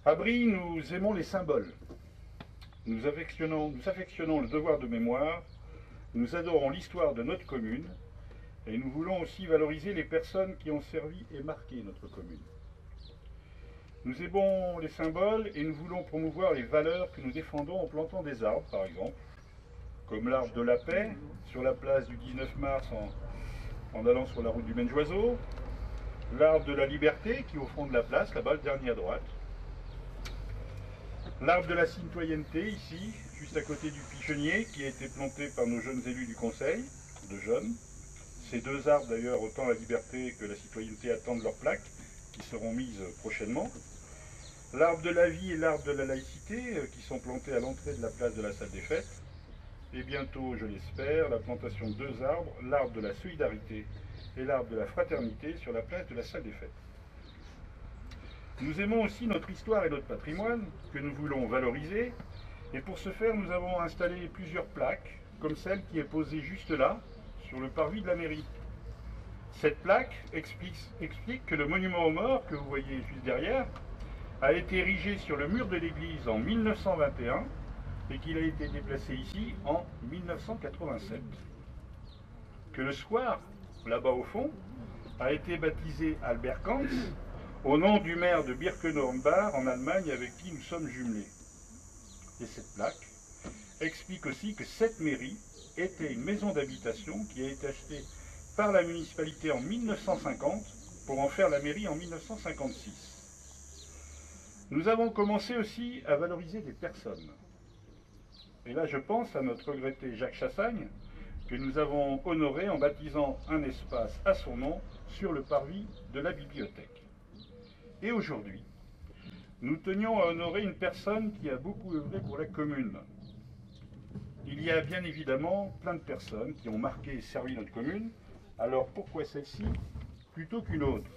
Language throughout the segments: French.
À Brie, nous aimons les symboles. Nous affectionnons le devoir de mémoire, nous adorons l'histoire de notre commune et nous voulons aussi valoriser les personnes qui ont servi et marqué notre commune. Nous aimons les symboles et nous voulons promouvoir les valeurs que nous défendons en plantant des arbres, par exemple, comme l'arbre de la paix sur la place du 19 mars en allant sur la route du Maine-Joiseau, l'arbre de la liberté qui est au fond de la place, là-bas, le dernier à droite, l'arbre de la citoyenneté, ici, juste à côté du pigeonnier, qui a été planté par nos jeunes élus du conseil, de jeunes. Ces deux arbres, d'ailleurs, autant la liberté que la citoyenneté, attendent leurs plaques, qui seront mises prochainement. L'arbre de la vie et l'arbre de la laïcité, qui sont plantés à l'entrée de la place de la salle des fêtes. Et bientôt, je l'espère, la plantation de deux arbres, l'arbre de la solidarité et l'arbre de la fraternité sur la place de la salle des fêtes. Nous aimons aussi notre histoire et notre patrimoine, que nous voulons valoriser, et pour ce faire, nous avons installé plusieurs plaques, comme celle qui est posée juste là, sur le parvis de la mairie. Cette plaque explique que le monument aux morts, que vous voyez juste derrière, a été érigé sur le mur de l'église en 1921 et qu'il a été déplacé ici en 1987. Que le square, là-bas au fond, a été baptisé Albert Kanz, au nom du maire de Birkenau-Bach en Allemagne avec qui nous sommes jumelés. Et cette plaque explique aussi que cette mairie était une maison d'habitation qui a été achetée par la municipalité en 1950 pour en faire la mairie en 1956. Nous avons commencé aussi à valoriser des personnes. Et là, je pense à notre regretté Jacques Chassagne, que nous avons honoré en baptisant un espace à son nom sur le parvis de la bibliothèque. Et aujourd'hui, nous tenions à honorer une personne qui a beaucoup œuvré pour la commune. Il y a bien évidemment plein de personnes qui ont marqué et servi notre commune, alors pourquoi celle-ci plutôt qu'une autre?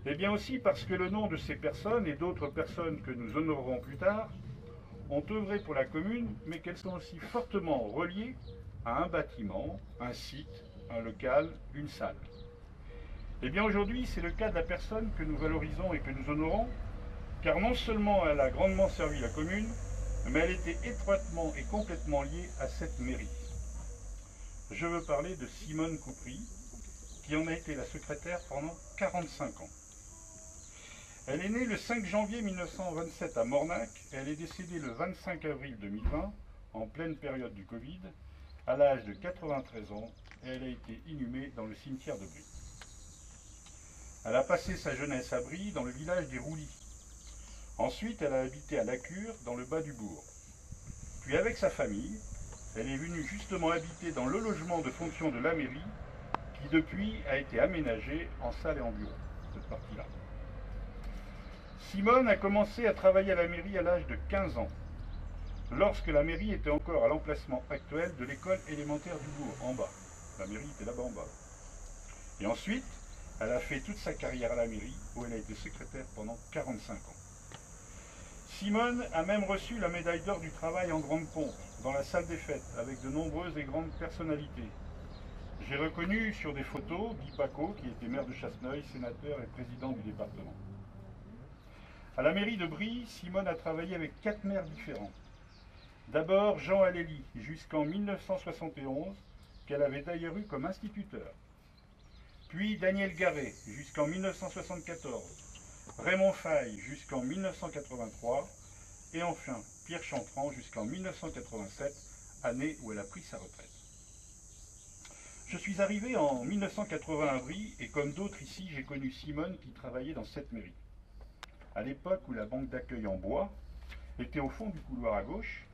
Eh bien aussi parce que le nom de ces personnes et d'autres personnes que nous honorerons plus tard ont œuvré pour la commune, mais qu'elles sont aussi fortement reliées à un bâtiment, un site, un local, une salle. Eh bien aujourd'hui, c'est le cas de la personne que nous valorisons et que nous honorons, car non seulement elle a grandement servi la commune, mais elle était étroitement et complètement liée à cette mairie. Je veux parler de Simone Coupry, qui en a été la secrétaire pendant 45 ans. Elle est née le 5 janvier 1927 à Mornac et elle est décédée le 25 avril 2020, en pleine période du Covid, à l'âge de 93 ans, et elle a été inhumée dans le cimetière de Brie. Elle a passé sa jeunesse à Brie, dans le village des Roulis. Ensuite, elle a habité à Lacure, dans le bas du bourg. Puis avec sa famille, elle est venue justement habiter dans le logement de fonction de la mairie, qui depuis a été aménagé en salle et en bureau, cette partie-là. Simone a commencé à travailler à la mairie à l'âge de 15 ans, lorsque la mairie était encore à l'emplacement actuel de l'école élémentaire du bourg, en bas. La mairie était là-bas en bas. Et ensuite, elle a fait toute sa carrière à la mairie, où elle a été secrétaire pendant 45 ans. Simone a même reçu la médaille d'or du travail en grande pompe, dans la salle des fêtes, avec de nombreuses et grandes personnalités. J'ai reconnu sur des photos Guy Paco, qui était maire de Chasseneuil, sénateur et président du département. À la mairie de Brie, Simone a travaillé avec 4 maires différents. D'abord Jean Allély, jusqu'en 1971, qu'elle avait d'ailleurs eu comme instituteur. Puis Daniel Garret, jusqu'en 1974. Raymond Faye, jusqu'en 1983. Et enfin Pierre Chantran, jusqu'en 1987, année où elle a pris sa retraite. Je suis arrivé en 1980 à Brie, et comme d'autres ici, j'ai connu Simone qui travaillait dans cette mairie. À l'époque où la banque d'accueil en bois était au fond du couloir à gauche,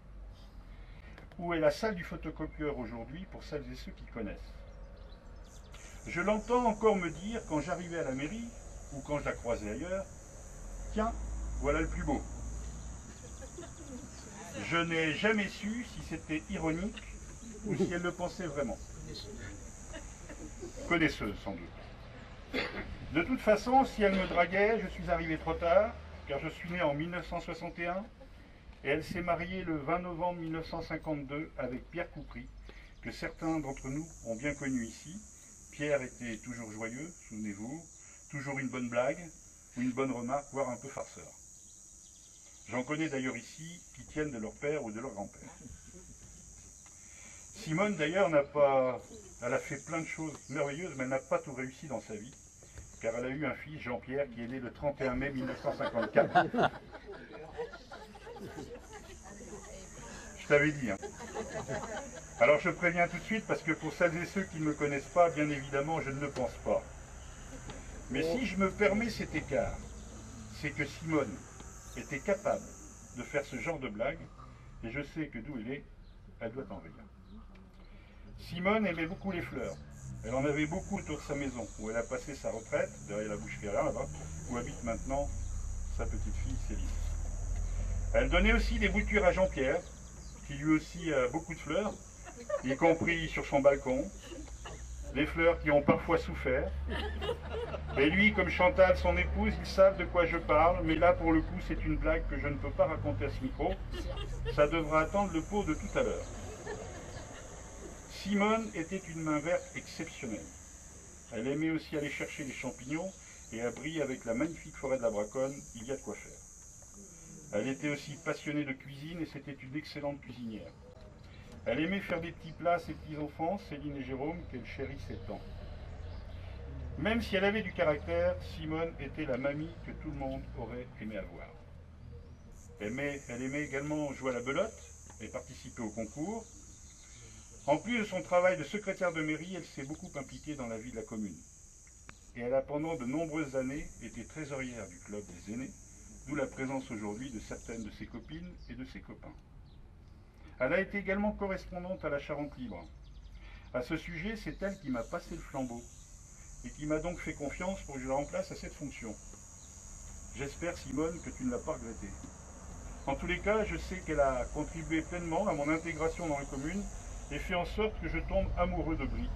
où est la salle du photocopieur aujourd'hui pour celles et ceux qui connaissent. Je l'entends encore me dire quand j'arrivais à la mairie, ou quand je la croisais ailleurs, « Tiens, voilà le plus beau ». Je n'ai jamais su si c'était ironique ou si elle le pensait vraiment. Connaisseuse sans doute. De toute façon, si elle me draguait, je suis arrivé trop tard, car je suis né en 1961, et elle s'est mariée le 20 novembre 1952 avec Pierre Coupry, que certains d'entre nous ont bien connu ici. Pierre était toujours joyeux, souvenez-vous, toujours une bonne blague, ou une bonne remarque, voire un peu farceur. J'en connais d'ailleurs ici qui tiennent de leur père ou de leur grand-père. Simone d'ailleurs elle a fait plein de choses merveilleuses, mais elle n'a pas tout réussi dans sa vie, car elle a eu un fils, Jean-Pierre, qui est né le 31 mai 1954. Je t'avais dit. Hein. Alors je préviens tout de suite, parce que pour celles et ceux qui ne me connaissent pas, bien évidemment, je ne le pense pas. Mais si je me permets cet écart, c'est que Simone était capable de faire ce genre de blague, et je sais que d'où elle doit en rire. Simone aimait beaucoup les fleurs. Elle en avait beaucoup autour de sa maison, où elle a passé sa retraite, derrière la bouche Ferrard, là-bas, où habite maintenant sa petite fille Céline. Elle donnait aussi des boutures à Jean-Pierre, qui lui aussi a beaucoup de fleurs, y compris sur son balcon, des fleurs qui ont parfois souffert. Et lui, comme Chantal, son épouse, ils savent de quoi je parle, mais là, pour le coup, c'est une blague que je ne peux pas raconter à ce micro. Ça devra attendre le pot de tout à l'heure. Simone était une main verte exceptionnelle. Elle aimait aussi aller chercher les champignons, et à Brie, avec la magnifique forêt de la Braconne, il y a de quoi faire. Elle était aussi passionnée de cuisine, et c'était une excellente cuisinière. Elle aimait faire des petits plats à ses petits-enfants, Céline et Jérôme, qu'elle chérissait tant. Même si elle avait du caractère, Simone était la mamie que tout le monde aurait aimé avoir. Elle aimait également jouer à la belote et participer au concours. En plus de son travail de secrétaire de mairie, elle s'est beaucoup impliquée dans la vie de la commune. Et elle a pendant de nombreuses années été trésorière du club des aînés, d'où la présence aujourd'hui de certaines de ses copines et de ses copains. Elle a été également correspondante à la Charente Libre. À ce sujet, c'est elle qui m'a passé le flambeau et qui m'a donc fait confiance pour que je la remplace à cette fonction. J'espère, Simone, que tu ne l'as pas regretté. En tous les cas, je sais qu'elle a contribué pleinement à mon intégration dans la commune et fait en sorte que je tombe amoureux de Brie.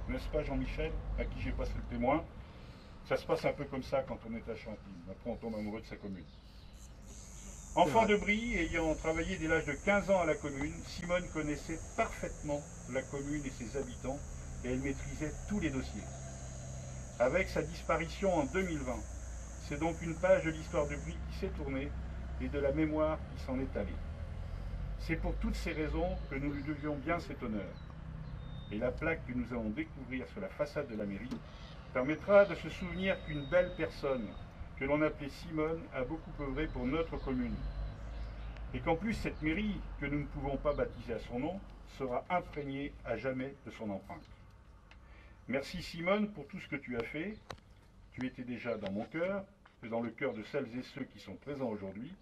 N'est-ce pas, Jean-Michel, à qui j'ai passé le témoin? Ça se passe un peu comme ça quand on est à Chantilly. Après, on tombe amoureux de sa commune. Enfant de Brie, ayant travaillé dès l'âge de 15 ans à la commune, Simone connaissait parfaitement la commune et ses habitants et elle maîtrisait tous les dossiers. Avec sa disparition en 2020, c'est donc une page de l'histoire de Brie qui s'est tournée et de la mémoire qui s'en est allée. C'est pour toutes ces raisons que nous lui devions bien cet honneur. Et la plaque que nous allons découvrir sur la façade de la mairie permettra de se souvenir qu'une belle personne, que l'on appelait Simone, a beaucoup œuvré pour notre commune. Et qu'en plus, cette mairie, que nous ne pouvons pas baptiser à son nom, sera imprégnée à jamais de son empreinte. Merci Simone pour tout ce que tu as fait. Tu étais déjà dans mon cœur, et dans le cœur de celles et ceux qui sont présents aujourd'hui.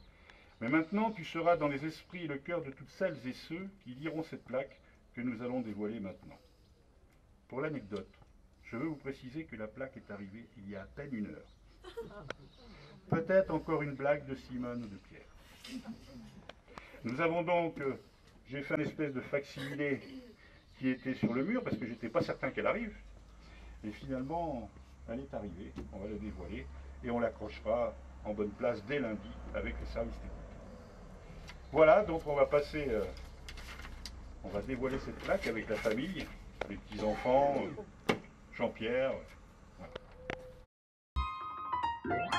Mais maintenant, tu seras dans les esprits et le cœur de toutes celles et ceux qui liront cette plaque que nous allons dévoiler maintenant. Pour l'anecdote, je veux vous préciser que la plaque est arrivée il y a à peine 1 heure. Peut-être encore une blague de Simone ou de Pierre. Nous avons donc, j'ai fait une espèce de facsimilé qui était sur le mur parce que j'étais pas certain qu'elle arrive. Et finalement, elle est arrivée, on va la dévoiler et on l'accrochera en bonne place dès lundi avec les services techniques. Voilà, donc on va passer, on va dévoiler cette plaque avec la famille, les petits-enfants, Jean-Pierre. Voilà.